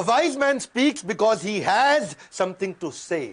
wise man speaks because he has something to say,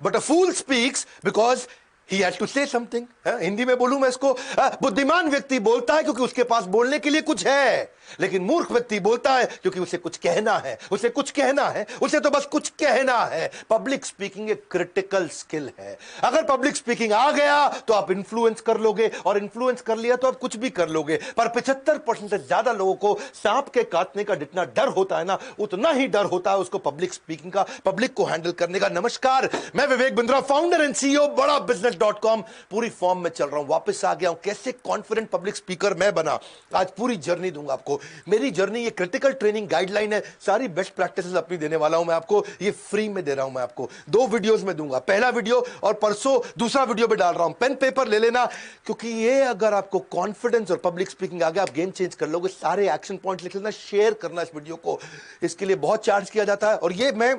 but a fool speaks because he had to say something. Hindi में बोलूं मैं इसको, बुद्धिमान व्यक्ति बोलता है क्योंकि उसके पास बोलने के लिए कुछ है, लेकिन मूर्ख व्यक्ति बोलता है क्योंकि उसे कुछ कहना है, उसे कुछ कहना है, उसे तो बस कुछ कहना है। पब्लिक स्पीकिंग एक क्रिटिकल स्किल है। अगर पब्लिक स्पीकिंग आ गया तो आप इन्फ्लुएंस कर लोगे, और इन्फ्लुएंस कर लिया तो आप कुछ भी कर लोगे। पर 75% से ज्यादा लोगों को सांप के काटने का जितना डर होता है ना, उतना ही डर होता है उसको पब्लिक स्पीकिंग का, पब्लिक को हैंडल करने का। नमस्कार, मैं Vivek Bindra, founder and CEO बड़ा बिजनेस.com, पूरी फॉर्म में चल रहा हूं, वापस आ गया हूं। कैसे कॉन्फिडेंट पब्लिक स्पीकर मैं बना, आज पूरी जर्नी दूंगा आपको। मेरी जर्नी, ये क्रिटिकल ट्रेनिंग गाइडलाइन है, सारी बेस्ट प्रैक्टिसेस अपनी देने वाला हूं मैं आपको, ये फ्री में दे रहा हूं मैं आपको। 2 वीडियोस में दूंगा, पहला वीडियो और परसों दूसरा वीडियो में डाल रहा हूं। पेन पेपर ले लेना, क्योंकि ये अगर आपको कॉन्फिडेंस और पब्लिक स्पीकिंग आ गया, आप गेम चेंज कर लोगे। सारे एक्शन पॉइंट लिख लेना, शेयर करना इस वीडियो को, इसके लिए बहुत चार्ज किया जाता है। और ये मैं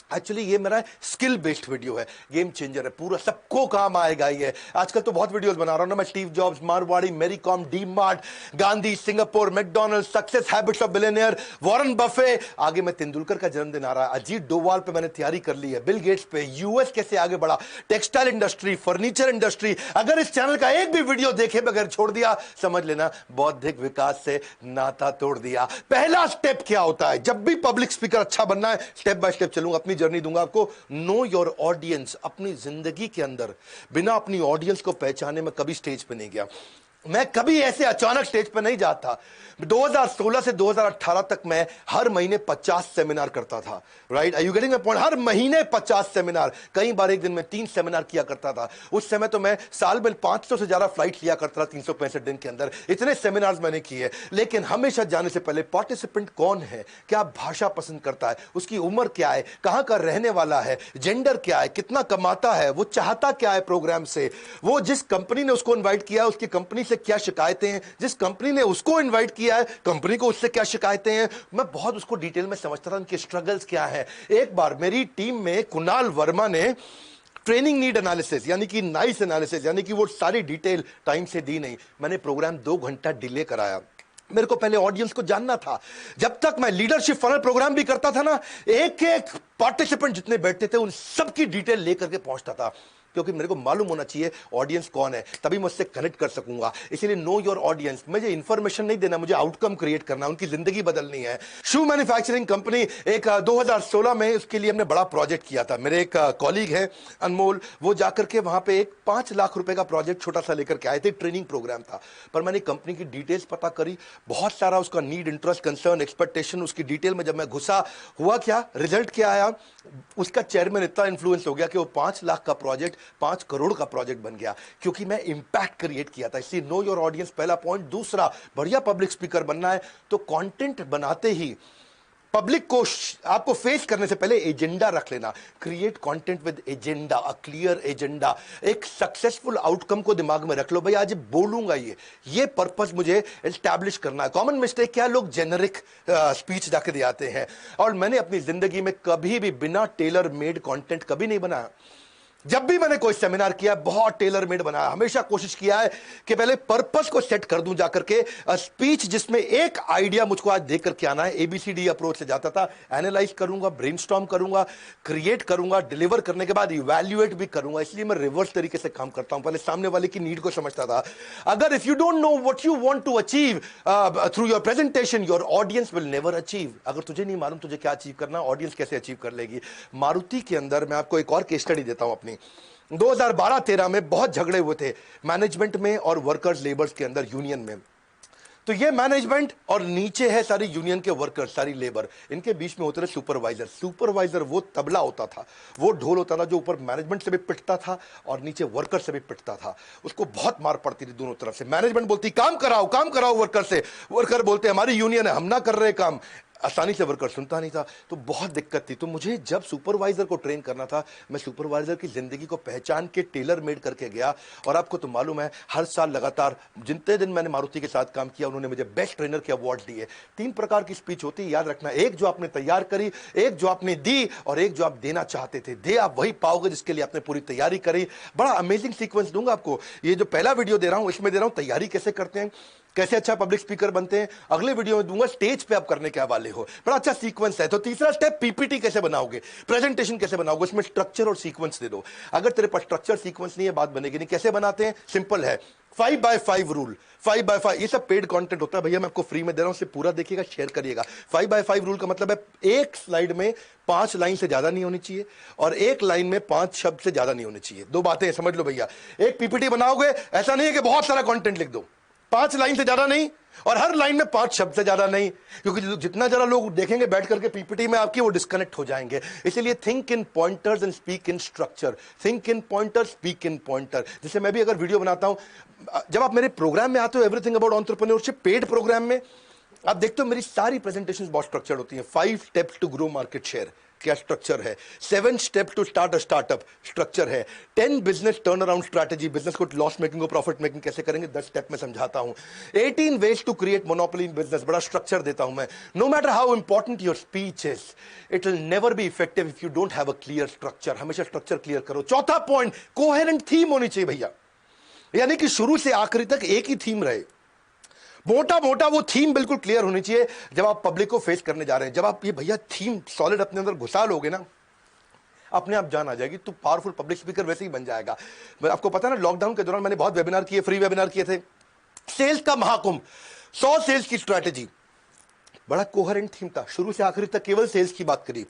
एक्चुअली ये मेरा स्किल बेस्ड वीडियो है, गेम चेंजर है, पूरा सबको काम आएगा ये। आजकल तो बहुत वीडियोस बना रहा हूं ना मैं, स्टीव जॉब्स, मारवाड़ी, मेरी com, D mart, Gandhi, Singapore, McDonald's, success habits of billionaire, Warren Buffett, आगे मैं तेंदुलकर का जन्मदिन आ रहा है, अजीत डोवाल पे मैंने तैयारी कर ली है, बिल गेट्स पे, यूएस कैसे आगे बढ़ा, टेक्सटाइल इंडस्ट्री, फर्नीचर इंडस्ट्री। अगर इस चैनल का एक भी वीडियो देखे बगैर छोड़ दिया, समझ लेना बौद्धिक विकास से नाता तोड़ दिया। पहला स्टेप क्या होता है जब भी पब्लिक स्पीकर अच्छा बनना है? स्टेप बाय स्टेप चलूंगा, अपनी जर्नी दूंगा आपको। Know your audience. अपनी जिंदगी के अंदर बिना अपनी ऑडियंस को पहचाने मैं कभी स्टेज पे नहीं गया। मैं कभी ऐसे अचानक स्टेज पे नहीं जाता। 2016 से 2018 तक मैं हर महीने 50 सेमिनार करता था। Right, are you getting my point? हर महीने 50 सेमिनार, कई बार एक दिन में 3 सेमिनार किया करता था। उस समय तो मैं साल में 500 से ज्यादा फ्लाइट लिया करता था 365 दिन के अंदर। इतने सेमिनार्स मैंने किए, लेकिन हमेशा जाने से पहले पार्टिसिपेंट कौन है, क्या भाषा पसंद करता है, उसकी उम्र क्या है, कहां का रहने वाला है, जेंडर क्या है, कितना कमाता है, वो चाहता क्या है प्रोग्राम से, वो जिस कंपनी ने उसको इन्वाइट किया है उसकी कंपनी से क्या शिकायतें हैं, जिस कंपनी ने उसको इनवाइट किया है कंपनी को उससे क्या शिकायतें हैं, मैं बहुत उसको डिटेल में समझता था, उनके स्ट्रगल्स क्या है। एक बार मेरी टीम में कुणाल वर्मा ने ट्रेनिंग नीड एनालिसिस यानी कि नाइस एनालिसिस यानी कि वो सारी डिटेल टाइम से दी नहीं, मैंने प्रोग्राम 2 घंटा डिले कराया। मेरे को पहले ऑडियंस को जानना था। जब तक मैं लीडरशिप फनल प्रोग्राम भी करता था ना, एक एक पार्टिसिपेंट जितने बैठते थे उन सबकी डिटेल लेकर के पहुंचता था, क्योंकि मेरे को मालूम होना चाहिए ऑडियंस कौन है, तभी मैं उससे कनेक्ट कर सकूंगा। इसीलिए नो योर ऑडियंस। मुझे इंफॉर्मेशन नहीं देना, मुझे आउटकम क्रिएट करना, उनकी जिंदगी बदलनी है। शू मैन्युफैक्चरिंग कंपनी, एक 2016 में उसके लिए हमने बड़ा प्रोजेक्ट किया था। मेरे एक कॉलीग है अनमोल, वो जाकर के वहां पे एक 5 लाख रुपए का प्रोजेक्ट छोटा सा लेकर के आए थे, ट्रेनिंग प्रोग्राम था। पर मैंने कंपनी की डिटेल्स पता करी, बहुत सारा उसका नीड, इंटरेस्ट, कंसर्न, एक्सपेक्टेशन, उसकी डिटेल में जब मैं घुसा, हुआ क्या, रिजल्ट क्या आया, उसका चेयरमैन इतना इन्फ्लुएंस हो गया कि वो 5 लाख का प्रोजेक्ट 5 करोड़ का प्रोजेक्ट बन गया, क्योंकि मैं इंपैक्ट क्रिएट किया था। इसलिए नो योर ऑडियंस पहला पॉइंट। दूसरा, बढ़िया पब्लिक स्पीकर बनना है तो कंटेंट बनाते ही पब्लिक को आपको फेस करने से पहले एजेंडा रख लेना। Create content with agenda, a clear agenda. एक सक्सेसफुल आउटकम को दिमाग में रख लो, भाई आज बोलूंगा ये पर्पस मुझे एस्टैब्लिश करना है। कॉमन मिस्टेक क्या, लोग जेनरिक स्पीच जाके दे आते हैं, और मैंने अपनी जिंदगी में कभी भी बिना टेलर मेड कंटेंट कभी नहीं बनाया। जब भी मैंने कोई सेमिनार किया, बहुत टेलर मेड बनाया। हमेशा कोशिश किया है कि पहले पर्पस को सेट कर दूं जाकर के, स्पीच जिसमें एक आइडिया मुझको आज देकर के आना है, एबीसीडी अप्रोच से जाता था। एनालाइज करूंगा, ब्रेनस्टॉर्म करूंगा, क्रिएट करूंगा, डिलीवर करने के बाद इवैल्यूएट भी करूंगा। इसलिए मैं रिवर्स तरीके से काम करता हूं, पहले सामने वाले की नीड को समझता था। अगर if you don't know what you want to achieve through your presentation, your audience will never achieve. अगर तुझे नहीं मालूम तुझे क्या अचीव करना, ऑडियंस कैसे अचीव कर लेगी। मारुति के अंदर मैं आपको एक और केस स्टडी देता हूं अपनी। 2012-13 में बहुत झगड़े हुए थे मैनेजमेंट में और वर्कर्स लेबर्स के अंदर, यूनियन में। तो ये मैनेजमेंट और नीचे है सारी यूनियन के वर्कर्स, सारी लेबर, इनके बीच में होते रहे सुपरवाइजर। सुपरवाइजर वो तबला होता था, वो ढोल होता था जो ऊपर मैनेजमेंट से भी पिटता था और नीचे वर्कर से भी पिटता था। उसको बहुत मार पड़ती थी दोनों तरफ से। मैनेजमेंट बोलती काम कराओ वर्कर से, वर्कर बोलते हमारी यूनियन है, हम ना कर रहे काम। आसानी से वर्कर सुनता नहीं था, तो बहुत दिक्कत थी। तो मुझे जब सुपरवाइजर को ट्रेन करना था, मैं सुपरवाइजर की जिंदगी को पहचान के टेलर मेड करके गया। और आपको तो मालूम है, हर साल लगातार जितने दिन मैंने मारुति के साथ काम किया, उन्होंने मुझे बेस्ट ट्रेनर के अवार्ड दिए। 3 प्रकार की स्पीच होती है, याद रखना। एक जो आपने तैयार करी, एक जो आपने दी, और एक जो आप देना चाहते थे। दे आप वही पाओगे जिसके लिए आपने पूरी तैयारी करी। बड़ा अमेजिंग सीक्वेंस दूंगा आपको। ये जो पहला वीडियो दे रहा हूं, इसमें दे रहा हूं तैयारी कैसे करते हैं, कैसे अच्छा पब्लिक स्पीकर बनते हैं अगले वीडियो में दूंगा, स्टेज पे आप करने के हवाले हो, बड़ा अच्छा सीक्वेंस है। तो तीसरा स्टेप, पीपीटी कैसे बनाओगे, प्रेजेंटेशन कैसे बनाओगे, उसमें स्ट्रक्चर और सीक्वेंस दे दो। अगर तेरे पास स्ट्रक्चर सीक्वेंस नहीं है, बात बनेगी नहीं। कैसे बनाते हैं, सिंपल है, 5x5 रूल। 5x5 ये सब पेड कंटेंट होता है भैया, मैं आपको फ्री में दे रहा हूं, सिर्फ पूरा देखिएगा, शेयर करिएगा। 5x5 रूल का मतलब है एक स्लाइड में 5 लाइन से ज्यादा नहीं होनी चाहिए और एक लाइन में 5 शब्द से ज्यादा नहीं होनी चाहिए। दो बातें समझ लो भैया। एक पीपीटी बनाओगे, ऐसा नहीं है कि बहुत सारा कंटेंट लिख दो, 5 लाइन से ज्यादा नहीं और हर लाइन में 5 शब्द से ज्यादा नहीं, क्योंकि जितना जरा लोग देखेंगे बैठ करके पीपीटी में आपकी, वो डिस्कनेक्ट हो जाएंगे। इसीलिए think in pointers and speak in structure. Think in pointer, speak in pointer. जैसे मैं भी अगर वीडियो बनाता हूं, जब आप मेरे प्रोग्राम में आते हो everything about entrepreneurship paid programme में, आप देखते हो मेरी सारी प्रेजेंटेशंस बहुत स्ट्रक्चर्ड होती हैं। 5 steps to grow market share, क्या स्ट्रक्चर है। 7 step to start a startup, structure है। 10 business turn around strategy, business को लॉस मेकिंग को प्रॉफिट मेकिंग कैसे करेंगे, 10 स्टेप में समझाता हूं। 18 ways to create monopoly in business, बड़ा स्ट्रक्चर देता हूं मैं। No matter how important your speech is, it will never be effective if you don't have a clear structure. हमेशा स्ट्रक्चर क्लियर करो। चौथा पॉइंट, कोहेरेंट थीम होनी चाहिए भैया, यानी कि शुरू से आखिरी तक एक ही थीम रहे, मोटा मोटा वो थीम बिल्कुल क्लियर होनी चाहिए जब आप पब्लिक को फेस करने जा रहे हैं। जब आप ये भैया थीम सॉलिड अपने अंदर घुसा लोगे ना, अपने आप जान आ जाएगी, तो पावरफुल पब्लिक स्पीकर वैसे ही बन जाएगा। आपको पता है ना, लॉकडाउन के दौरान मैंने बहुत वेबिनार किए, फ्री वेबिनार किए थे। सेल्स का महाकुंभ, 100 सेल्स की स्ट्रैटेजी, बड़ा कोहेरेंट थीम था, शुरू से आखिरी तक केवल सेल्स की बात करी,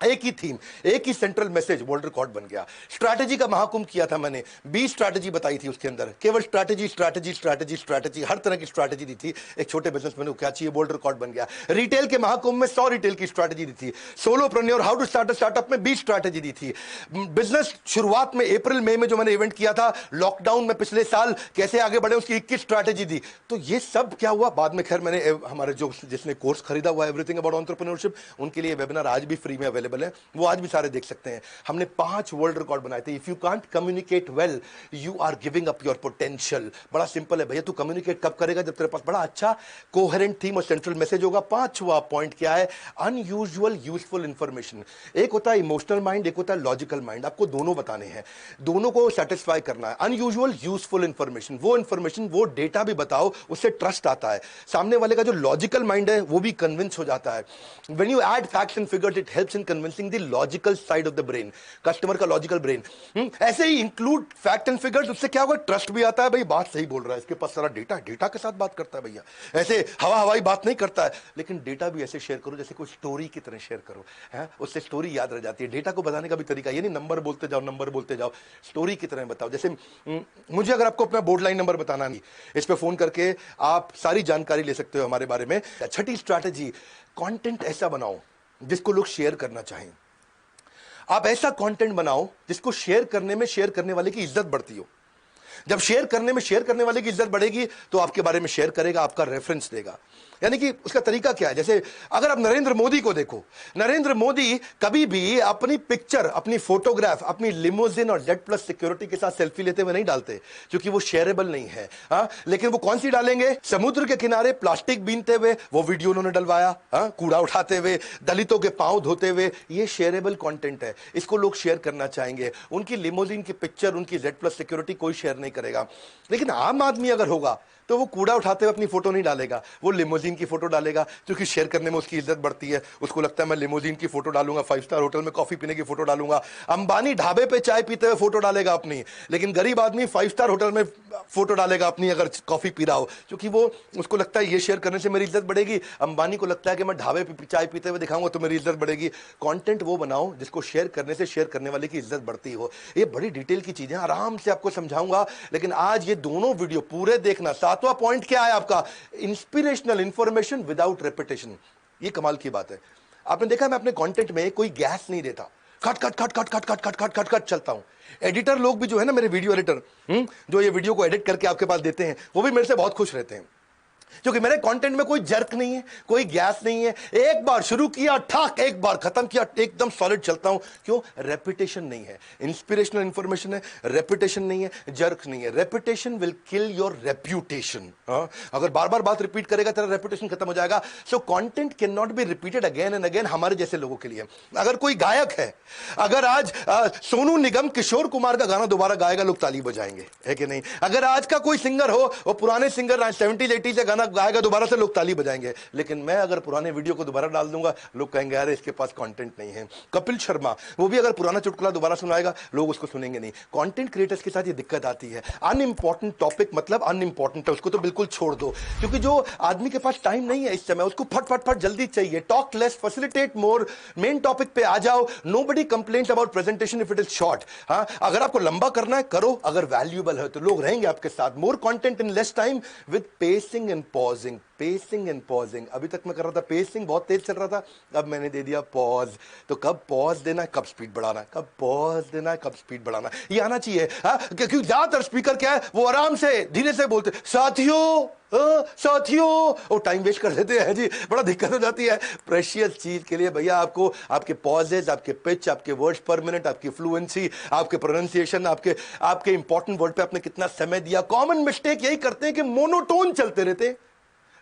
एक ही थीम, एक ही सेंट्रल मैसेज, वर्ल्ड रिकॉर्ड बन गया। स्ट्रैटेजी का महाकुंभ किया था मैंने, 20 स्ट्रैटेजी बताई थी उसके अंदर, केवल स्ट्रैटेजी स्ट्रैटेजी स्ट्रैटेजी स्ट्रैटेजी, हर तरह की स्ट्रैटेजी दी थी। एक छोटे बिजनेसमैन को क्या चाहिए, वर्ल्ड रिकॉर्ड बन गया। रिटेल के महाकुंभ में 100 रिटेल की स्ट्रैटेजी दी थी। Solopreneur, how to start a startup में 20 स्ट्रैटेजी दी थी। बिजनेस शुरुआत में अप्रैल मई में जो मैंने इवेंट किया था, लॉकडाउन में पिछले साल कैसे आगे बढ़े, उसकी 21 स्ट्रैटेजी दी। तो ये सब क्या हुआ बाद में, खैर मैंने हमारे जो जिसने कोर्स खरीदा हुआ एवरीथिंग अबाउट एंटरप्रेन्योरशिप, उनके लिए वेबिनार आज भी फ्री में अवेलेबल है, वो आज सारे देख सकते हैं। हमने 5 वर्ल्ड रिकॉर्ड बनाए थे। If you can't communicate well, you are giving up your potential. बड़ा सिंपल है भैया, तू कम्युनिकेट कब करेगा, जब तेरे पास बड़ा अच्छा कोहेरेंट थीम और सेंट्रल मैसेज होगा। 5वां पॉइंट क्या है, अनयूजुअल यूजफुल इंफॉर्मेशन। एक होता है इमोशनल माइंड, एक होता है लॉजिकल माइंड, आपको दोनों बताने हैं, दोनों को सेटिस्फाई करना है। अनयूजुअल यूजफुल इंफॉर्मेशन, वो इंफॉर्मेशन, वो डेटा भी बताओ, उससे ट्रस्ट आता है। सामने वाले का जो लॉजिकल माइंड है वो भी कन्विंस हो जाता है। When you add facts and figures, it helps in convincing the logical side of the brain, customer का लॉजिकल ब्रेन। ऐसे ही इंक्लूड फैक्ट एंड फिगर्स, उससे क्या होगा, ट्रस्ट भी आता है, भाई बात सही बोल रहा है, इसके पास सारा डेटा, डेटा के साथ बात करता है भैया, ऐसे हवा हवाई बात नहीं करता है। लेकिन डेटा भी ऐसे शेयर करो जैसे कोई स्टोरी की तरह शेयर करो, है उससे स्टोरी याद रह जाती है। डेटा को बताने का भी तरीका ये नहीं नंबर बोलते जाओ, नंबर बोलते जाओ, स्टोरी की तरह बताओ। जैसे मुझे अगर आपको अपना बोर्ड लाइन नंबर बताना नहीं, इस पे फोन करके आप सारी जानकारी ले सकते हो हमारे बारे में। छठी स्ट्रैटेजी, कंटेंट ऐसा बनाओ जिसको लोग शेयर करना चाहें। आप ऐसा कंटेंट बनाओ जिसको शेयर करने में शेयर करने वाले की इज्जत बढ़ती हो। जब शेयर करने में शेयर करने वाले की इज्जत बढ़ेगी तो आपके बारे में शेयर करेगा, आपका रेफरेंस देगा। यानी कि उसका तरीका क्या है, जैसे अगर आप नरेंद्र मोदी को देखो, नरेंद्र मोदी कभी भी अपनी पिक्चर, अपनी फोटोग्राफ, अपनी लिमोजिन और जेड प्लस सिक्योरिटी के साथ सेल्फी लेते हुए नहीं डालते, क्योंकि वो शेयरेबल नहीं है। लेकिन वो कौन सी डालेंगे, समुद्र के किनारे प्लास्टिक बीनते हुए वो वीडियो उन्होंने डलवाया, कूड़ा उठाते हुए, दलितों के पांव धोते हुए, ये शेयरेबल कंटेंट है, इसको लोग शेयर करना चाहेंगे। उनकी लिमोजिन की पिक्चर, उनकी जेड प्लस सिक्योरिटी कोई शेयर नहीं करेगा। लेकिन आम आदमी अगर होगा तो वो कूड़ा उठाते हुए अपनी फोटो नहीं डालेगा, वो लिमोजिन की फोटो डालेगा, क्योंकि शेयर करने में उसकी इज्जत बढ़ती है। उसको लगता है मैं लिमोजिन की फोटो डालूंगा, 5 स्टार होटल में कॉफी पीने की फोटो डालूंगा। अंबानी ढाबे पे चाय पीते हुए फोटो डालेगा अपनी, लेकिन गरीब आदमी 5 स्टार होटल में फोटो डालेगा अपनी अगर कॉफी पी रहा हो, क्योंकि वो उसको लगता है ये शेयर करने से मेरी इज्जत बढ़ेगी। अंबानी को लगता है कि मैं ढाबे पे चाय पीते हुए दिखाऊंगा तो मेरी इज्जत बढ़ेगी। कंटेंट वो बनाओ जिसको शेयर करने से शेयर करने वाले की इज्जत बढ़ती हो। ये बड़ी डिटेल की चीजें, आराम से आपको समझाऊंगा, लेकिन आज ये दोनों वीडियो पूरे देखना। 7वां पॉइंट क्या है आपका, इंस्पिरेशनल इंफॉर्मेशन विदाउट रेपिटेशन। ये कमाल की बात है। आपने देखा मैं अपने कंटेंट में कोई गैस नहीं देता, cut cut cut cut cut cut cut cut cut cut चलता हूं। एडिटर लोग भी जो है ना, मेरे वीडियो एडिटर जो ये वीडियो को एडिट करके आपके पास देते हैं, वो भी मेरे से बहुत खुश रहते हैं। क्योंकि मेरे कंटेंट में कोई जर्क नहीं है, कोई गैस नहीं है। एक बार शुरू किया ठाक, एक बार खत्म किया, एकदम सॉलिड चलता हूं। क्यों? रेपिटेशन नहीं है। इंस्पिरेशनल इंफॉर्मेशन है, रेपिटेशन नहीं है, जर्क नहीं है। Repetition will kill your reputation. अगर बार बार बात रिपीट करेगा तेरा रेपुटेशन खत्म हो जाएगा। So content can not be repeated again and again, हमारे जैसे लोगों के लिए। अगर कोई गायक है, अगर आज सोनू निगम किशोर कुमार का गाना दोबारा गाएगा, लोग ताली बजाएंगे, है कि नहीं? अगर आज का कोई सिंगर हो, वो पुराने सिंगर 70s 80s से गाना गाएगा दोबारा से, लोग ताली बजाएंगे। लेकिन मैं अगर पुराने वीडियो को दोबारा डाल दूंगा, लोग कहेंगे यार इसके पास कंटेंट नहीं है। कपिल शर्मा, वो भी अगर पुराना चुटकुला दोबारा सुनाएगा, लोग उसको सुनेंगे नहीं। कंटेंट क्रिएटर्स के साथ ये दिक्कत आती है। अनइंपॉर्टेंट टॉपिक मतलब अनइंपॉर्टेंट है, उसको तो बिल्कुल छोड़ दो। क्योंकि जो आदमी के पास टाइम नहीं है इस समय, उसको फट फट फट जल्दी चाहिए। Talk less, facilitate more, main topic पे आ जाओ। Nobody complains about presentation if it is short. हाँ, अगर आपको लंबा करना है करो, अगर वैल्यूएबल है तो लोग रहेंगे आपके साथ। More content in less time with pacing and pausing. Pacing and pausing, अभी तक मैं कर रहा था पेसिंग, बहुत तेज चल रहा था, अब मैंने दे दिया पॉज। तो कब पॉज देना है, कब स्पीड बढ़ाना है, कब पॉज देना है, कब स्पीड बढ़ाना है, ये आना चाहिए। क्योंकि ज्यादातर स्पीकर क्या है, वो आराम से धीरे से बोलते, साथियों साथियों, वो टाइम वेस्ट कर देते हैं जी, बड़ा दिक्कत हो जाती है। प्रेशियस चीज के लिए भैया आपको आपके पॉजेज, आपके पिच, आपके वर्ड्स पर मिनट, आपकी फ्लुएंसी, आपके प्रोनाउंसिएशन, आपके इंपॉर्टेंट वर्ड पे आपने कितना समय दिया। कॉमन मिस्टेक यही करते हैं कि मोनोटोन चलते रहते हैं।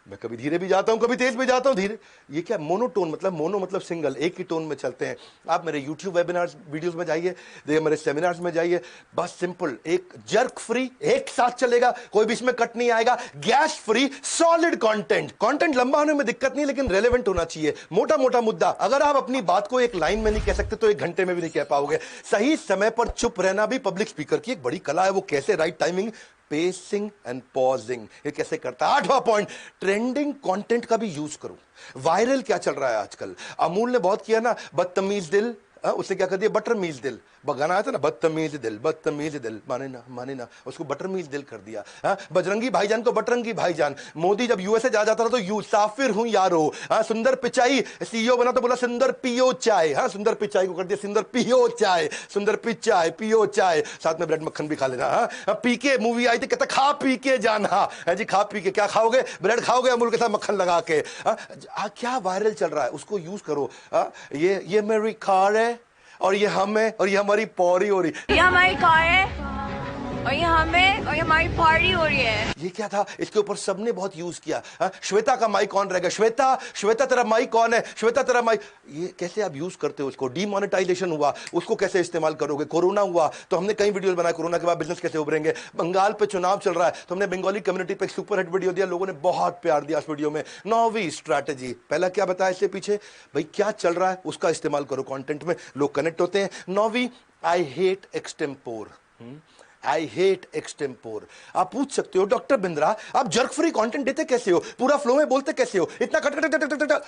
मैं कभी धीरे भी जाता हूं, कभी तेज भी जाता हूं। धीरे, ये क्या मोनोटोन मतलब? मोनो मतलब सिंगल, एक ही टोन में चलते हैं। आप मेरे YouTube वेबिनार्स वीडियोस में जाइए, देखिए मेरे सेमिनार्स में जाइए, बस सिंपल, एक जर्क फ्री, एक साथ चलेगा, कोई बीच में कट नहीं आएगा, gas free, solid content. Content लंबा होने में दिक्कत नहीं, लेकिन रेलेवेंट होना चाहिए। मोटा मोटा मुद्दा, अगर आप अपनी बात को एक लाइन में नहीं कह सकते तो 1 घंटे में भी नहीं कह पाओगे। सही समय पर चुप रहना भी पब्लिक स्पीकर की एक बड़ी कला है। वो कैसे? Right timing, pacing and pausing. ये कैसे करता है? 8वां पॉइंट, ट्रेंडिंग कंटेंट का भी यूज करो। वायरल क्या चल रहा है आजकल? अमूल ने बहुत किया ना, बदतमीज दिल, उससे क्या कर दिया, बटरमीज दिल। गाना आया था ना, बदतमीज दिल, बदतमीज दिल, माने ना, उसको बटरमीज दिल कर दिया। बजरंगी भाईजान को बटरंगी भाईजान। मोदी जब यूएसए जा जाता था तो यू साफिर हूं यारो। सुंदर पिचाई सीईओ बना तो बोला सुंदर पियो चाय। सुंदर पिचाई को कर दिया सुंदर पियो चाय, सुंदर पिचाई पियो चाय, साथ में ब्रेड मक्खन भी खा लेना। पीके मूवी आई थी, कहता खा पी के जाना है जी, खा पी के क्या खाओगे? ब्रेड खाओगे अमूल के साथ मक्खन लगा के। क्या वायरल चल रहा है, उसको यूज करो। ये मेरी कार है, और ये हम है, और ये हमारी पौरी हो रही, ये हमारी कार है, और ये हमें, और ये हमारी पार्टी हो रही है। ये क्या था? इसके ऊपर सबने बहुत यूज किया। श्वेता का माइक ऑन रहेगा, श्वेता श्वेता तेरा माइक कौन है, श्वेता तेरा माइक। ये कैसे आप यूज करते हो उसको? डीमोनेटाइजेशन हुआ, उसको कैसे इस्तेमाल करोगे? कोरोना हुआ तो हमने कई वीडियोस बनाए, कोरोना के बाद बिजनेस कैसे उभरेंगे। बंगाल पे चुनाव चल रहा है तो हमने बंगाली कम्युनिटी पे एक सुपर हिट वीडियो दिया, लोगों ने बहुत प्यार दिया उस वीडियो में। 9वीं स्ट्रैटेजी, पहला क्या बताया इससे पीछे, भाई क्या चल रहा है उसका इस्तेमाल करो कंटेंट में, लोग कनेक्ट होते हैं। 9वीं, I hate extempore. I hate extempore. आप पूछ सकते हो डॉक्टर बिंद्रा आप जर्क फ्री कंटेंट देते कैसे हो, पूरा फ्लो में बोलते कैसे हो, इतना cut cut cut cut cut,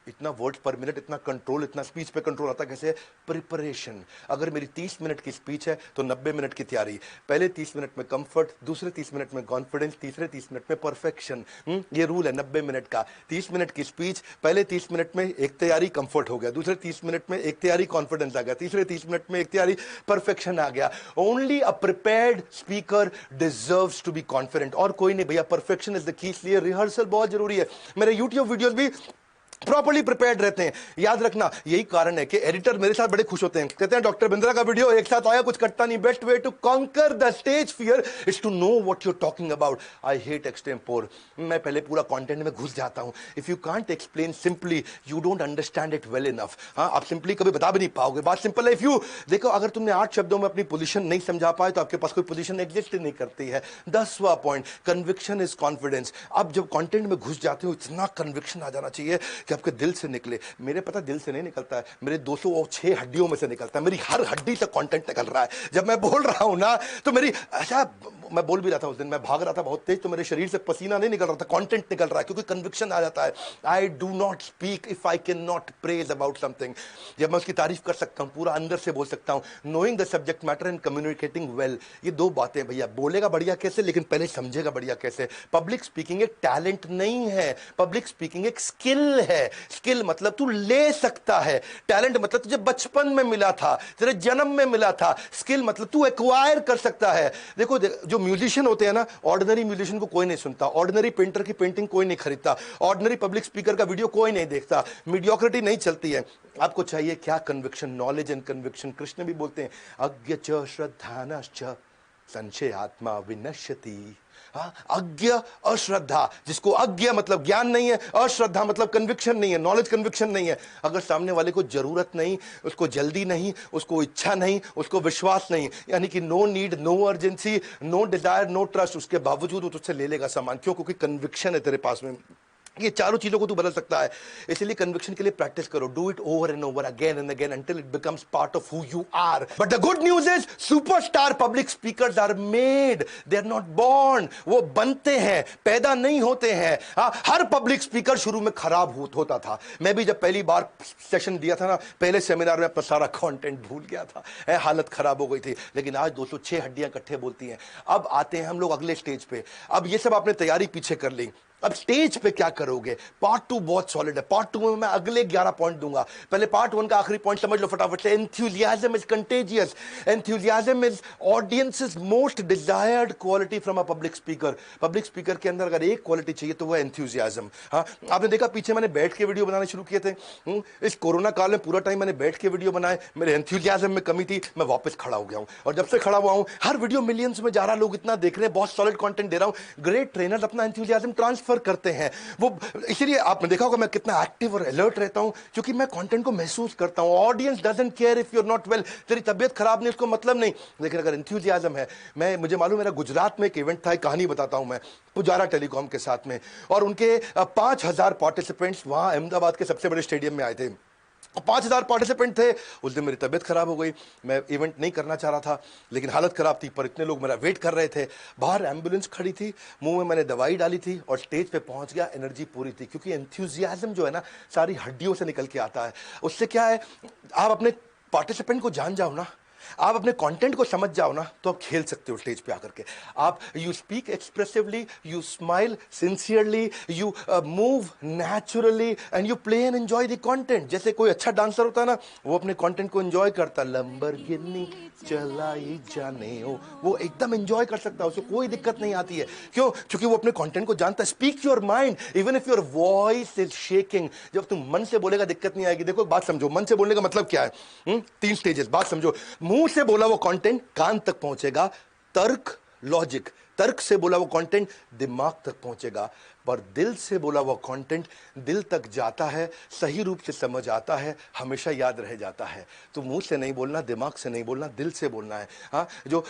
इतना वर्ड्स पर मिनट, इतना कंट्रोल, इतना स्पीच पे कंट्रोल आता कैसे? प्रिपरेशन। अगर मेरी 30 मिनट की स्पीच है तो 90 मिनट की तैयारी। पहले 30 मिनट में कंफर्ट, दूसरे 30 मिनट में कॉन्फिडेंस, तीसरे 30 मिनट में परफेक्शन। ये रूल है 90 मिनट का। 30 मिनट की स्पीच, पहले 30 मिनट में एक तैयारी कंफर्ट हो गया, दूसरे 30 मिनट में एक तैयारी कॉन्फिडेंस आ गया, तीसरे 30 मिनट में एक तैयारी परफेक्शन आ गया। Only a prepared speaker deserves to be confident, और कोई नहीं भैया। परफेक्शन इज द की, इसलिए रिहर्सल बहुत जरूरी है। मेरे यूट्यूब वीडियोस भी प्रॉपर्ली प्रिपेयर्ड रहते हैं। याद रखना, यही कारण है कि एडिटर मेरे साथ बड़े खुश होते हैं, कहते हैं डॉक्टर बिंद्रा का वीडियो एक साथ आया, कुछ कटता नहीं। Best way to conquer the stage fear is to know what you are talking about. I hate extempore. मैं पहले पूरा कंटेंट में घुस जाता हूं। If you can't explain simply, you don't understand it well enough. आप सिंपली कभी बता भी नहीं पाओगे। बात सिंपल है। इफ यू देखो, अगर तुमने 8 शब्दों में अपनी पोजीशन नहीं समझा पाए तो आपके पास कोई पोजीशन एग्जिस्ट नहीं करती है। 10वां पॉइंट, कन्विक्शन इज कॉन्फिडेंस। आप जब कंटेंट में घुस जाते हो, इतना कन्विक्शन आ जाना चाहिए कि आपके दिल से निकले। मेरे पता दिल से नहीं निकलता है, मेरे 206 हड्डियों में से निकलता है। मेरी हर हड्डी से कंटेंट निकल रहा है। जब मैं बोल रहा हूं ना तो मेरी, अच्छा मैं बोल भी रहा था उस दिन, मैं भाग रहा था बहुत तेज, तो मेरे शरीर से पसीना नहीं निकल रहा था, कंटेंट निकल रहा है, क्योंकि कन्विक्शन आ जाता है। I do not speak if I can not praise about something. जब मैं उसकी तारीफ कर सकता हूं, पूरा अंदर से बोल सकता हूं। Knowing the subject matter and communicating well, ये 2 बातें भैया। बोलेगा बढ़िया कैसे, लेकिन पहले समझेगा बढ़िया कैसे। पब्लिक स्पीकिंग एक टैलेंट नहीं है, पब्लिक स्पीकिंग एक स्किल है। स्किल मतलब तू ले सकता है, टैलेंट मतलब तुझे बचपन में मिला था, तेरे जन्म में मिला था। स्किल मतलब तू एक्वायर कर सकता है। देखो जो जो म्यूजिशियन होते हैं ना, ऑर्डिनरी म्यूजिशियन को कोई नहीं सुनता, ऑर्डिनरी पेंटर की पेंटिंग कोई नहीं खरीदता, ऑर्डिनरी पब्लिक स्पीकर का वीडियो कोई नहीं देखता, मीडियोक्रिटी नहीं चलती है। आपको चाहिए क्या? Conviction, knowledge and conviction. Krishna भी बोलते हैं अज्ञ च श्रद्धानश्च संशय आत्मा विनश्यति। अज्ञ अश्रद्धा, जिसको अज्ञ मतलब ज्ञान नहीं है, अश्रद्धा मतलब कन्विक्शन नहीं है, नॉलेज कन्विक्शन नहीं है। अगर सामने वाले को जरूरत नहीं, उसको जल्दी नहीं, उसको इच्छा नहीं, उसको विश्वास नहीं, यानी कि no need, no urgency, no desire, no trust, उसके बावजूद वो तुझसे ले लेगा सामान। क्यों? क्योंकि कन्विक्शन है तेरे पास में। ये चारों चीजों को तू बदल सकता है। इसलिए कन्विक्शन के लिए प्रैक्टिस करो। Do it over and over, again and again, until it becomes part of who you are. But the good news is superstar public speakers are made, they are not born. वो बनते हैं, पैदा नहीं होते हैं। हर public speaker शुरू में खराब होता था। मैं भी जब पहली बार सेशन दिया था ना, पहले सेमिनार में अपना सारा कंटेंट भूल गया था, हालत खराब हो गई थी। लेकिन आज 206 हड्डियां इकट्ठे बोलती हैं। अब आते हैं हम लोग अगले स्टेज पे। अब ये सब आपने तैयारी पीछे कर ली, अब स्टेज पे क्या करोगे? पार्ट 2 बहुत सॉलिड है। पार्ट 2 में मैं अगले 11 पॉइंट दूंगा। पहले पार्ट 1 का आखिरी पॉइंट समझ लो फटाफट से। Enthusiasm is contagious. Enthusiasm is audiences most desired quality from a public speaker. Public speaker के अंदर अगर एक क्वालिटी चाहिए तो वो एंथुसियाज्म। हाँ, आपने देखा पीछे मैंने बैठ के वीडियो बनाने शुरू किए थे। इस कोरोना काल में पूरा टाइम मैंने बैठ के वीडियो बनाए। मेरे एंथुसियाज्म में कमी थी, मैं वापस खड़ा हो गया हूं। और जब से खड़ा हुआ हूं, हर वीडियो मिलियंस में जा रहा, लोग इतना देख रहे हैं, बहुत सॉलिड कंटेंट दे रहा हूं। ग्रेट ट्रेनर्स अपना एंथुसियाज्म ट्रांसफर करते हैं। वो इसीलिए आपने देखा होगा मैं कितना एक्टिव और अलर्ट रहता हूं, क्योंकि मैं कंटेंट को महसूस करता हूं। Audience doesn't care if you are not well. तेरी तबीयत खराब नहीं, उसको मतलब नहीं। लेकिन अगर एंथुसियाज्म है, मुझे मालूम, मेरा गुजरात में एक इवेंट था, एक कहानी बताता हूं मैं, पुजारा टेलीकॉम के साथ में, और उनके 5000 पार्टिसिपेंट्स वहां अहमदाबाद के सबसे बड़े स्टेडियम में आए थे। 5000 पार्टिसिपेंट थे। उस दिन मेरी तबीयत खराब हो गई, मैं इवेंट नहीं करना चाह रहा था, लेकिन हालत खराब थी, पर इतने लोग मेरा वेट कर रहे थे। बाहर एम्बुलेंस खड़ी थी, मुंह में मैंने दवाई डाली थी और स्टेज पे पहुंच गया। एनर्जी पूरी थी, क्योंकि एंथुसियाज्म जो है ना, सारी हड्डियों से निकल के आता है। उससे क्या है, आप अपने पार्टिसिपेंट को जान जाओ ना, आप अपने कंटेंट को समझ जाओ ना, तो आप खेल सकते हो स्टेज पे आकर के। आप you speak expressively, you smile sincerely, you move naturally and you play and enjoy the content. जैसे कोई अच्छा डांसर होता है ना, वो अपने कंटेंट को एंजॉय करता है। लंबरगिनी चलाई जाने हो, वो एकदम एंजॉय कर सकता है, उसे कोई दिक्कत नहीं आती है। क्यों? क्योंकि वो अपने कंटेंट को जानता है। Speak your mind even if your voice is shaking. जब तुम मन से बोलेगा दिक्कत नहीं आएगी। देखो बात समझो, मन से बोलने का मतलब क्या है? 3 स्टेजेस, बात समझो। मुंह से बोला वो कंटेंट कान तक पहुंचेगा, तर्क, लॉजिक। तर्क से बोला वो कंटेंट दिमाग तक पहुंचेगा, पर दिल से बोला वो कंटेंट दिल तक जाता है, सही रूप से समझ आता है, हमेशा याद रह जाता है। तो मुंह से नहीं बोलना, दिमाग से नहीं बोलना, दिल से बोलना है। हाँ,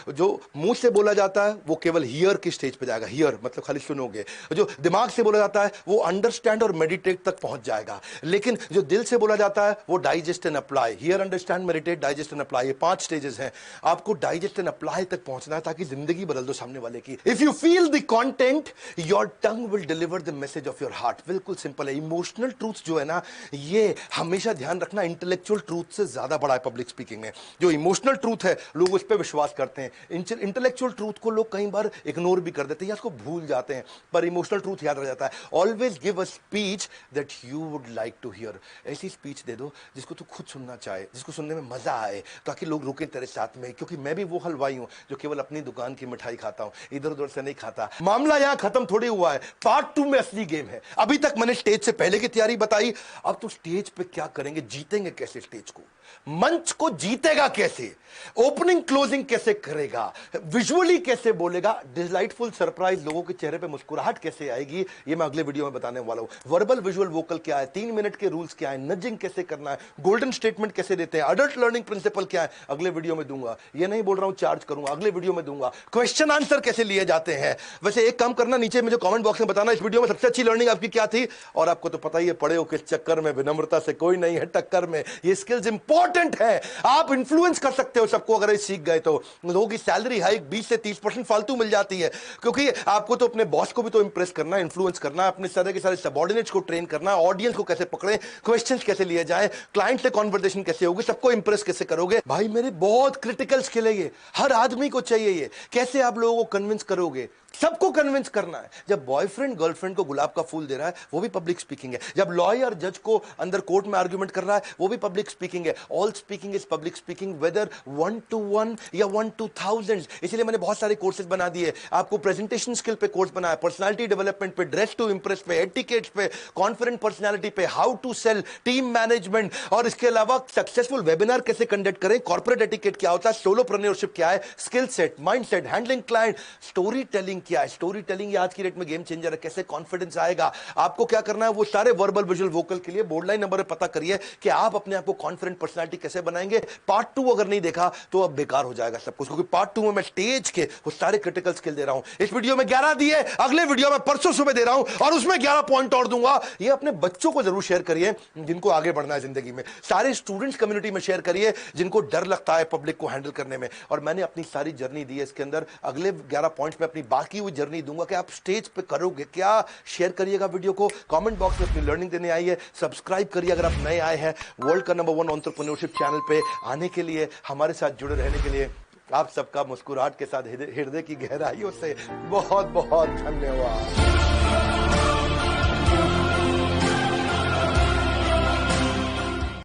जो मुंह से बोला जाता है वो केवल हियर की स्टेज पे जाएगा। हियर मतलब खाली सुनोगे। जो दिमाग से बोला जाता है वो अंडरस्टैंड और मेडिटेट तक पहुंच जाएगा। लेकिन जो दिल से बोला जाता है वो digest and apply. Here, understand, meditate, digest and apply, ये 5 स्टेजेस हैं। आपको डाइजेस्ट एंड अप्लाई तक पहुंचना है, ताकि जिंदगी बदल दो सामने वाले की। If you feel the content, your tongue will deliver the message of your heart. बिल्कुल सिंपल है। इमोशनल ट्रूथ जो है ना, ये हमेशा ध्यान रखना, इंटेलेक्चुअल ट्रूथ से ज्यादा बड़ा है पब्लिक स्पीकिंग में। जो इमोशनल ट्रूथ है, लोग उस पर विश्वास करते हैं। इंटेलेक्चुअल ट्रूथ को लोग कई बार इग्नोर भी कर देते हैं या उसको भूल जाते हैं, पर इमोशनल ट्रूथ याद रह जाता है। Always give a speech that you would like to hear. ऐसी स्पीच दे दो जिसको तू खुद सुनना चाहे, जिसको सुनने में मजा आए, ताकि लोग रुके तेरे साथ में। क्योंकि मैं भी वो हलवाई हूं जो केवल अपनी दुकान की मिठाई खाता हूं, इधर उधर से नहीं खाता। मामला यहां खत्म थोड़ी हुआ है, पार्ट 2 में असली गेम है। अभी तक मैंने स्टेज से पहले की तैयारी बताई, अब तो स्टेज पे क्या करेंगे, जीतेंगे कैसे स्टेज को, मंच को जीतेगा कैसे, ओपनिंग क्लोजिंग कैसे करेगा, विजुअली कैसे बोलेगा, डिलाइटफुल सरप्राइज, लोगों के चेहरे पे मुस्कुराहट कैसे आएगी, ये मैं अगले वीडियो में बताने वाला हूं। वर्बल विजुअल वोकल क्या है, 3 मिनट के रूल्स क्या है, नजिंग कैसे करना है, गोल्डन स्टेटमेंट कैसे देते हैं, अडल्ट लर्निंग प्रिंसिपल क्या है, अगले वीडियो में दूंगा। ये नहीं बोल रहा हूं चार्ज करूंगा, अगले वीडियो में दूंगा। क्वेश्चन आंसर कैसे लिए जाते हैं। वैसे एक काम करना, नीचे मुझे कमेंट बॉक्स में बताना इस वीडियो में सबसे अच्छी लर्निंग आपकी क्या थी। और आपको तो पता ही है, पढ़े हो किस चक्कर में, विनम्रता से कोई नहीं है टक्कर में। ये स्किल्स इंपॉर्टेंट है, आप इन्फ्लुएंस कर सकते हो सबको अगर ये सीख गए तो। लोगों की सैलरी हाइक 20 से 30% फालतू मिल जाती है, क्योंकि आपको तो अपने बॉस को भी तो इंप्रेस करना है, इन्फ्लुएंस करना है, अपने सारे के सारे सबऑर्डिनेट्स को ट्रेन करना है, ऑडियंस को कैसे पकड़े, क्वेश्चंस कैसे लिए जाए, क्लाइंट से कॉन्वर्सेशन कैसे होगी, सबको इंप्रेस कैसे करोगे। भाई मेरे बहुत क्रिटिकल स्किल है ये, हर आदमी को चाहिए ये। कैसे आप लोगों को कन्विंस करोगे? सबको कन्विंस करना है। जब बॉयफ्रेंड गर्लफ्रेंड को गुलाब का फूल दे रहा है, वो भी पब्लिक स्पीकिंग है। जब लॉयर जज को अंदर कोर्ट में आर्ग्यूमेंट कर रहा है, वो भी पब्लिक स्पीकिंग है। All speaking is public speaking, whether 1 to 1 या 1 to 1000। इसलिए मैंने बहुत सारे कोर्सेज बना दिए आपको। प्रेजेंटेशन स्किल पे कोर्स बनाया, पर्सनालिटी डेवलपमेंट पे, ड्रेस टू इंप्रेस पे, एटिकेट्स पे, कॉन्फिडेंट पर्सनालिटी पे, how to sell, team management, और इसके अलावा सक्सेसफुल वेबिनार कैसे कंडक्ट करें, कॉर्पोरेट एटिकेट क्या होता है, सोलोप्रेन्योरशिप क्या है, skill set, mind set, handling client, story telling क्या है। स्टोरी टेलिंग आज की डेट में गेम चेंजर है। कैसे कॉन्फिडेंस आएगा, आपको क्या करना है, वो सारे वर्बल विजुअल वोकल के लिए बोर्ड लाइन नंबर पे पता करिए कि आप अपने आप को कॉन्फिडेंट पर्सनालिटी कैसे बनाएंगे। पार्ट 2 अगर नहीं देखा तो अब बेकार हो जाएगा सब कुछ, क्योंकि पार्ट 2 में मैं स्टेज के वो सारे क्रिटिकल स्किल दे रहा हूं। इस वीडियो में 11 दिए, अगले वीडियो में परसों सुबह दे रहा हूं और उसमें 11 पॉइंट और दूंगा। ये अपने बच्चों को जरूर शेयर करिए जिनको आगे बढ़ना है जिंदगी में। सारे स्टूडेंट्स कम्युनिटी में शेयर करिए जिनको डर लगता है पब्लिक को हैंडल करने में। और मैंने अपनी सारी जर्नी दी है इसके अंदर। अगले 11 पॉइंट्स में अपनी बाकी हुई जर्नी दूंगा कि आप स्टेज पे करोगे क्या। शेयर करिएगा वीडियो को, कमेंट बॉक्स में अपनी लर्निंग देने आइए, सब्सक्राइब करिए अगर आप नए आए हैं वर्ल्ड का नंबर 1 एंटरप्रेन्योरशिप चैनल पे आने के लिए, हमारे साथ जुड़े रहने के लिए आप सबका मुस्कुराहट के साथ हृदय की गहराइयों से बहुत बहुत धन्यवाद।